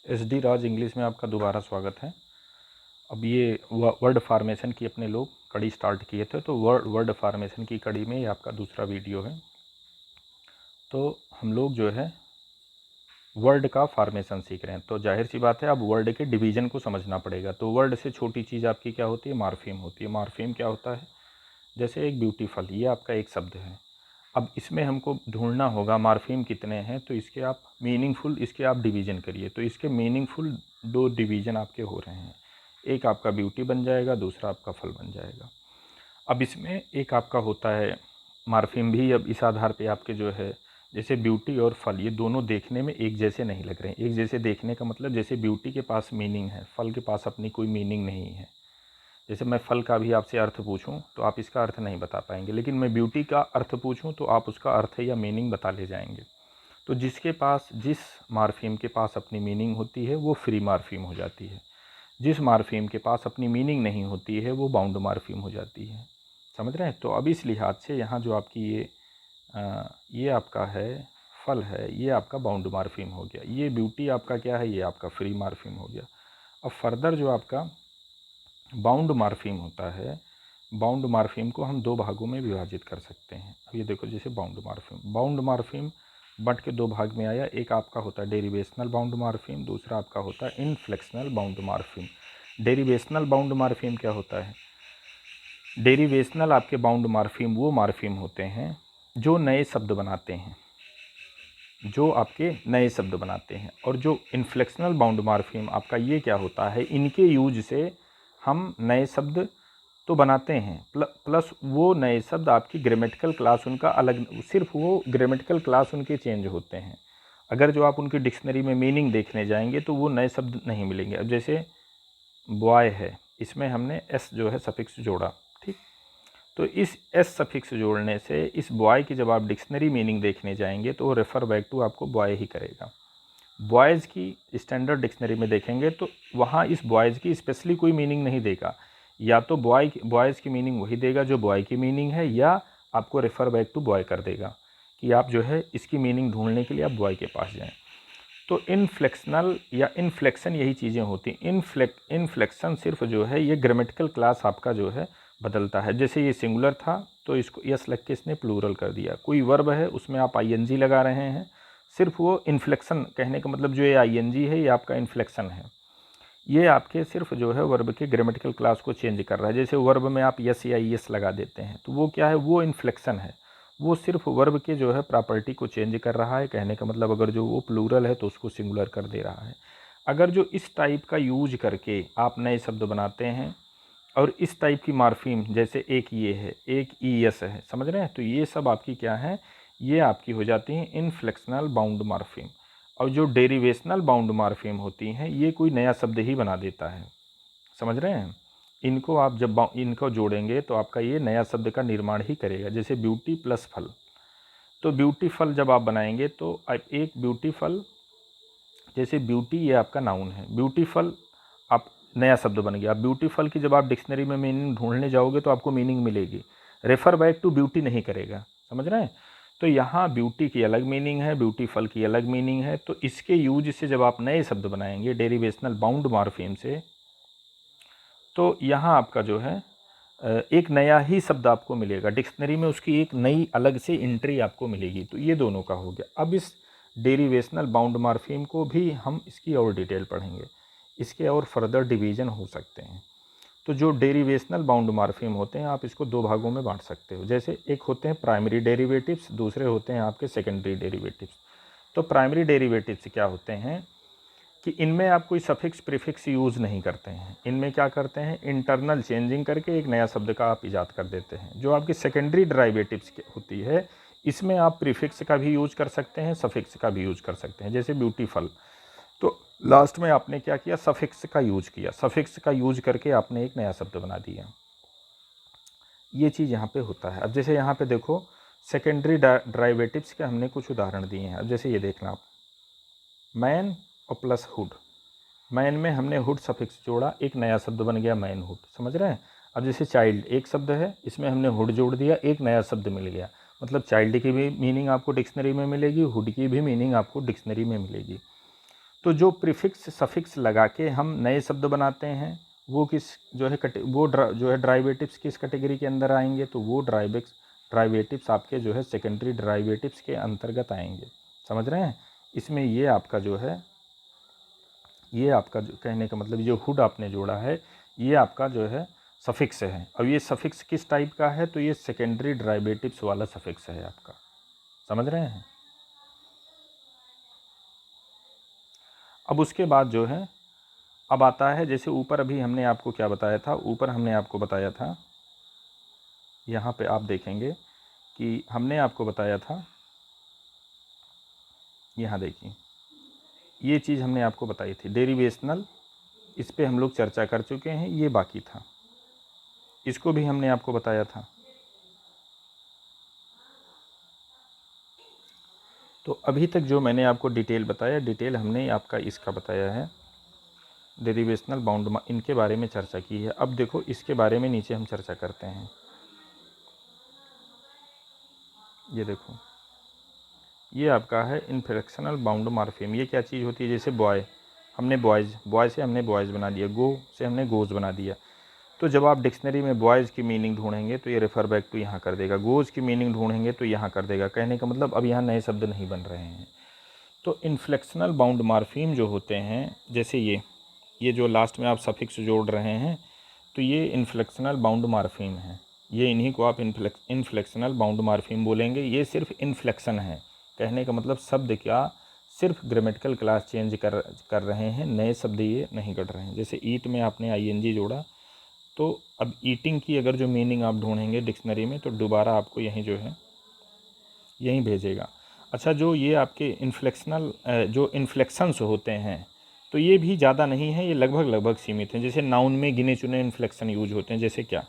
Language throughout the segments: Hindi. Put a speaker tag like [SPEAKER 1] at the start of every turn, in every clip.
[SPEAKER 1] SD राज इंग्लिश में आपका दोबारा स्वागत है। अब ये वर्ड फार्मेशन की अपने लोग कड़ी स्टार्ट किए थे, तो वर्ड फार्मेशन की कड़ी में ये आपका दूसरा वीडियो है। तो हम लोग जो है वर्ड का फार्मेशन सीख रहे हैं, तो जाहिर सी बात है अब वर्ड के डिवीज़न को समझना पड़ेगा। तो वर्ड से छोटी चीज़ आपकी क्या होती है? मार्फीम होती है। मार्फीम क्या होता है? जैसे एक ब्यूटीफुल, ये आपका एक शब्द है। अब इसमें हमको ढूंढना होगा मार्फीम कितने हैं, तो इसके आप मीनिंगफुल, इसके आप डिवीज़न करिए। तो इसके मीनिंगफुल दो डिवीज़न आपके हो रहे हैं, एक आपका ब्यूटी बन जाएगा, दूसरा आपका फल बन जाएगा। अब इसमें एक आपका होता है मार्फीम भी। अब इस आधार पे आपके जो है, जैसे ब्यूटी और फल, ये दोनों देखने में एक जैसे नहीं लग रहे हैं। एक जैसे देखने का मतलब, जैसे ब्यूटी के पास मीनिंग है, फल के पास अपनी कोई मीनिंग नहीं है। जैसे मैं फल का भी आपसे अर्थ पूछूं तो आप इसका अर्थ नहीं बता पाएंगे, लेकिन मैं ब्यूटी का अर्थ पूछूं तो आप उसका अर्थ या मीनिंग बता ले जाएंगे। तो जिसके पास, जिस मार्फीम के पास अपनी मीनिंग होती है वो फ्री मार्फीम हो जाती है। जिस मार्फीम के पास अपनी मीनिंग नहीं होती है वो बाउंड मार्फीम हो जाती है। समझ रहे हैं? तो अब इस लिहाज से यहाँ जो आपकी ये आपका है फल है, ये आपका बाउंड मार्फीम हो गया। ये ब्यूटी आपका क्या है? ये आपका फ्री मार्फीम हो गया। अब फर्दर जो आपका बाउंड मार्फीम होता है, बाउंड मार्फीम को हम दो भागों में विभाजित कर सकते हैं। अब ये देखो, जैसे बाउंड मार्फीम बट के दो भाग में आया। एक आपका होता है डेरिवेशनल बाउंड मार्फीम, दूसरा आपका होता है inflectional bound morpheme. Derivational bound morpheme क्या होता है? डेरिवेशनल आपके बाउंड मार्फीम वो मार्फीम होते हैं जो नए शब्द बनाते हैं, जो आपके नए शब्द बनाते हैं। और जो इन्फ्लेक्शनल बाउंड मार्फीम आपका ये क्या होता है? इनके यूज से हम नए शब्द तो बनाते हैं, प्लस वो नए शब्द आपकी ग्रामेटिकल क्लास उनका अलग, सिर्फ वो ग्रामेटिकल क्लास उनके चेंज होते हैं। अगर जो आप उनकी डिक्शनरी में मीनिंग देखने जाएंगे तो वो नए शब्द नहीं मिलेंगे। अब जैसे बॉय है, इसमें हमने एस जो है सफिक्स जोड़ा, ठीक। तो इस एस सफिक्स जोड़ने से इस बॉय की जब आप डिक्शनरी मीनिंग देखने जाएंगे तो वो रेफ़र बैक टू आपको बॉय ही करेगा। बॉयज़ की स्टैंडर्ड डिक्शनरी में देखेंगे तो वहाँ इस बॉयज़ की स्पेशली कोई मीनिंग नहीं देगा। या तो बॉयज़ की मीनिंग वही देगा जो बॉय की मीनिंग है, या आपको रेफ़र बैक टू बॉय कर देगा कि आप जो है इसकी मीनिंग ढूंढने के लिए आप बॉय के पास जाएं। तो इनफ्लेक्शनल या इनफ्लेक्शन यही चीज़ें होती हैं। इनफ्लेक्शन सिर्फ जो है ये ग्रामेटिकल क्लास आपका जो है बदलता है। जैसे ये सिंगुलर था तो इसको यस लग के इसने प्लूरल कर दिया। कोई वर्ब है उसमें आप ING लगा रहे हैं, सिर्फ वो इन्फ्लेक्शन, कहने का मतलब जो ये ING है ये आपका इन्फ्लेक्शन है। ये आपके सिर्फ जो है वर्ब के ग्रामेटिकल क्लास को चेंज कर रहा है। जैसे वर्ब में आप यस या ES लगा देते हैं तो वो क्या है? वो इन्फ्लेक्शन है। वो सिर्फ वर्ब के जो है प्रॉपर्टी को चेंज कर रहा है। कहने का मतलब अगर जो वो प्लूरल है तो उसको सिंगुलर कर दे रहा है। अगर जो इस टाइप का यूज करके आप नए शब्द बनाते हैं और इस टाइप की मार्फीम, जैसे एक ये है, एक ES है, समझ रहे हैं? तो ये सब आपकी क्या है? ये आपकी हो जाती हैं इनफ्लेक्शनल बाउंड मार्फीम। और जो डेरिवेशनल बाउंड मार्फीम होती हैं ये कोई नया शब्द ही बना देता है। समझ रहे हैं? इनको आप जब इनको जोड़ेंगे तो आपका ये नया शब्द का निर्माण ही करेगा। जैसे ब्यूटी प्लस फल, तो ब्यूटीफल जब आप बनाएंगे तो एक ब्यूटीफल, जैसे ब्यूटी ये आपका नाउन है, ब्यूटीफल आप नया शब्द बन गया। ब्यूटीफल की जब आप डिक्शनरी में मीनिंग ढूंढने जाओगे तो आपको मीनिंग मिलेगी, रेफ़र बैक टू ब्यूटी नहीं करेगा। समझ रहे हैं? तो यहाँ ब्यूटी की अलग मीनिंग है, ब्यूटीफल की अलग मीनिंग है। तो इसके यूज से जब आप नए शब्द बनाएंगे डेरिवेशनल बाउंड मार्फीम से, तो यहाँ आपका जो है एक नया ही शब्द आपको मिलेगा डिक्शनरी में, उसकी एक नई अलग से एंट्री आपको मिलेगी। तो ये दोनों का हो गया। अब इस डेरिवेशनल बाउंड मार्फीम को भी हम इसकी और डिटेल पढ़ेंगे, इसके और फर्दर डिवीज़न हो सकते हैं। तो जो डेरिवेशनल बाउंड मार्फीम होते हैं आप इसको दो भागों में बांट सकते हो। जैसे एक होते हैं प्राइमरी डेरिवेटिव्स, दूसरे होते हैं आपके सेकेंडरी डेरिवेटिव्स। तो प्राइमरी डेरिवेटिव्स क्या होते हैं कि इनमें आप कोई सफिक्स प्रीफिक्स यूज़ नहीं करते हैं। इनमें क्या करते हैं? इंटरनल चेंजिंग करके एक नया शब्द का आप इजाद कर देते हैं। जो आपकी सेकेंडरी डेरिवेटिव्स होती है इसमें आप प्रीफिक्स का भी यूज कर सकते हैं, सफिक्स का भी यूज कर सकते हैं। जैसे ब्यूटीफल, तो लास्ट में आपने क्या किया? सफिक्स का यूज किया। सफिक्स का यूज करके आपने एक नया शब्द बना दिया। ये चीज़ यहाँ पे होता है। अब जैसे यहाँ पे देखो, सेकेंडरी डेरिवेटिव्स के हमने कुछ उदाहरण दिए हैं। अब जैसे ये देखना आप, मैन और प्लस हुड, मैन में हमने हुड सफिक्स जोड़ा, एक नया शब्द बन गया मैन हुड। समझ रहे हैं? अब जैसे चाइल्ड, एक शब्द है, इसमें हमने हुड जोड़ दिया, एक नया शब्द मिल गया। मतलब चाइल्ड की भी मीनिंग आपको डिक्शनरी में मिलेगी, हुड की भी मीनिंग आपको डिक्शनरी में मिलेगी। तो जो प्रीफिक्स सफिक्स लगा के हम नए शब्द बनाते हैं वो किस जो है जो है ड्राइवेटिव्स किस कैटेगरी के अंदर आएंगे, तो वो ड्राइवेटिव्स आपके जो है सेकेंडरी ड्राइवेटिव्स के अंतर्गत आएंगे। समझ रहे हैं? इसमें ये आपका जो है, ये आपका जो कहने का मतलब जो हुड आपने जोड़ा है ये आपका जो है सफिक्स है। अब ये सफिक्स किस टाइप का है, तो ये सेकेंडरी ड्राइवेटिव्स वाला सफिक्स है आपका। समझ रहे हैं? अब उसके बाद जो है अब आता है, जैसे ऊपर अभी हमने आपको क्या बताया था, ऊपर हमने आपको बताया था, यहाँ पे आप देखेंगे कि हमने आपको बताया था, यहाँ देखिए ये चीज़ हमने आपको बताई थी डेरिवेशनल, इस पे हम लोग चर्चा कर चुके हैं, ये बाकी था, इसको भी हमने आपको बताया था। तो अभी तक जो मैंने आपको डिटेल बताया, डिटेल हमने आपका इसका बताया है, डेरिवेशनल बाउंड, इनके बारे में चर्चा की है। अब देखो इसके बारे में नीचे हम चर्चा करते हैं। ये देखो ये आपका है इन्फ्लेक्शनल बाउंड मॉर्फिम। ये क्या चीज़ होती है, जैसे बॉय, हमने बॉय से हमने बॉयज़ बना दिया, गो से हमने गोज़ बना दिया। तो जब आप डिक्शनरी में बॉयज़ की मीनिंग ढूंढेंगे तो ये रेफ़र बैक टू यहाँ कर देगा, गोज़ की मीनिंग ढूंढेंगे तो यहाँ कर देगा। कहने का मतलब अब यहाँ नए शब्द नहीं बन रहे हैं। तो इन्फ्लेक्शनल बाउंड मॉर्फिम जो होते हैं, जैसे ये जो लास्ट में आप सफिक्स जोड़ रहे हैं, तो ये इन्फ्लेक्शनल बाउंड मॉर्फिम है। ये इन्हीं को आप इन्फ्लेक्शनल बाउंड मॉर्फिम बोलेंगे। ये सिर्फ इन्फ्लेक्शन है। कहने का मतलब शब्द क्या, सिर्फ ग्रामेटिकल क्लास चेंज कर रहे हैं, नए शब्द ये नहीं कर रहे हैं। जैसे ईट में आपने आईएनजी जोड़ा, तो अब ईटिंग की अगर जो मीनिंग आप ढूंढेंगे डिक्शनरी में तो दोबारा आपको यहीं जो है यहीं भेजेगा। अच्छा, जो ये आपके इन्फ्लेक्शनल जो इन्फ्लेक्शंस होते हैं तो ये भी ज़्यादा नहीं है, ये लगभग सीमित हैं। जैसे नाउन में गिने चुने इन्फ्लेक्शन यूज होते हैं, जैसे क्या,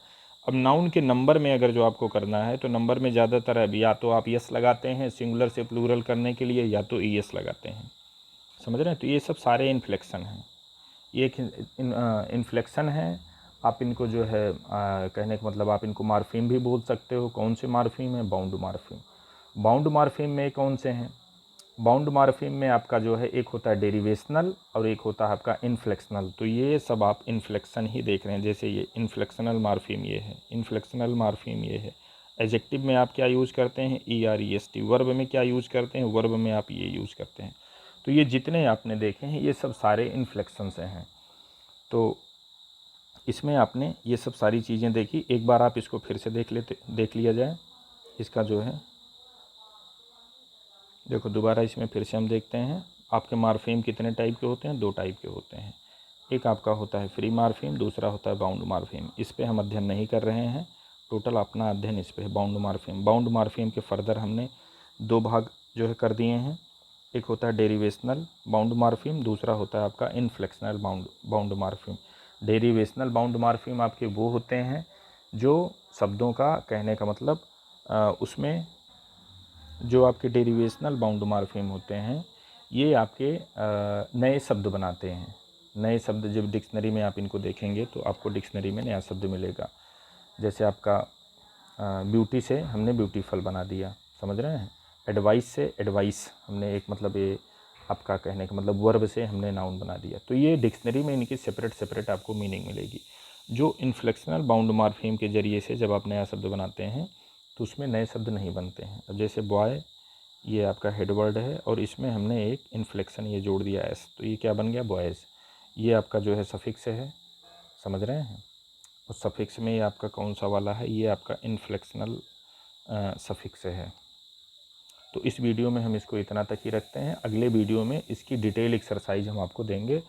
[SPEAKER 1] अब नाउन के नंबर में अगर जो आपको करना है तो नंबर में ज़्यादातर अब या तो आप यस लगाते हैं सिंगुलर से प्लूरल करने के लिए, या तो ईएस लगाते हैं। समझ रहे हैं? तो ये सब सारे इन्फ्लेक्शन हैं। ये एक इन्फ्लेक्शन है। आप इनको जो है कहने का मतलब आप इनको मार्फिम भी बोल सकते हो। कौन से मार्फिम है? बाउंड मार्फिम। बाउंड मार्फिम में कौन से हैं? बाउंड मार्फिम में आपका जो है एक होता है डेरिवेशनल और एक होता है आपका इन्फ्लेक्शनल। तो ये सब आप इन्फ्लेक्शन ही देख रहे हैं। जैसे ये इन्फ्लेक्शनल मार्फिम ये है, इन्फ्लेक्शनल मार्फिम ये है। एडजेक्टिव में आप क्या यूज़ करते हैं? EREST। वर्ब में क्या यूज़ करते हैं? वर्ब में आप ये यूज़ करते हैं। तो ये जितने आपने देखे हैं ये सब सारे इन्फ्लेक्शन से हैं। तो इसमें आपने ये सब सारी चीज़ें देखी। एक बार आप इसको फिर से देख लिया जाए। इसका जो है देखो दोबारा इसमें फिर से हम देखते हैं। आपके मार्फिम कितने टाइप के होते हैं? 2 टाइप के होते हैं। एक आपका होता है फ्री मार्फिम, दूसरा होता है बाउंड मार्फिम। इस पे हम अध्ययन नहीं कर रहे हैं, टोटल अपना अध्ययन इस पे है, बाउंड मार्फिम। बाउंड मार्फिम के फर्दर हमने 2 भाग जो है कर दिए हैं। एक होता है डेरिवेशनल बाउंड मार्फिम, दूसरा होता है आपका इन्फ्लेक्शनल बाउंड मार्फिम। डेरिवेशनल बाउंड मार्फिम आपके वो होते हैं जो शब्दों का कहने का मतलब उसमें जो आपके डेरिवेशनल बाउंड मार्फिम होते हैं ये आपके नए शब्द बनाते हैं। नए शब्द जब डिक्शनरी में आप इनको देखेंगे तो आपको डिक्शनरी में नया शब्द मिलेगा। जैसे आपका ब्यूटी से हमने ब्यूटीफुल बना दिया, समझ रहे हैं? एडवाइस से एडवाइस हमने एक मतलब ये आपका कहने का मतलब वर्ब से हमने नाउन बना दिया। तो ये डिक्शनरी में इनकी सेपरेट आपको मीनिंग मिलेगी। जो इन्फ्लेक्शनल बाउंड मार्फिम के ज़रिए से जब आप नया शब्द बनाते हैं तो उसमें नए शब्द नहीं बनते हैं। अब जैसे बॉय, ये आपका हेड वर्ड है और इसमें हमने एक इन्फ्लेक्शन ये जोड़ दिया एस, तो ये क्या बन गया? बॉयज़। ये आपका जो है सफिक्स है, समझ रहे हैं? और सफिक्स में ये आपका कौन सा वाला है? ये आपका इन्फ्लेक्शनल सफिक्स है। तो इस वीडियो में हम इसको इतना तक ही रखते हैं। अगले वीडियो में इसकी डिटेल एक्सरसाइज हम आपको देंगे।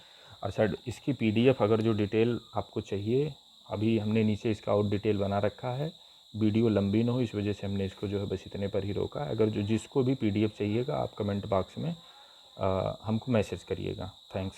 [SPEAKER 1] अच्छा, इसकी PDF अगर जो डिटेल आपको चाहिए, अभी हमने नीचे इसका और डिटेल बना रखा है। वीडियो लंबी ना हो इस वजह से हमने इसको जो है बस इतने पर ही रोका। अगर जिसको भी PDF चाहिएगा आप कमेंट बॉक्स में हमको मैसेज करिएगा। थैंक्स।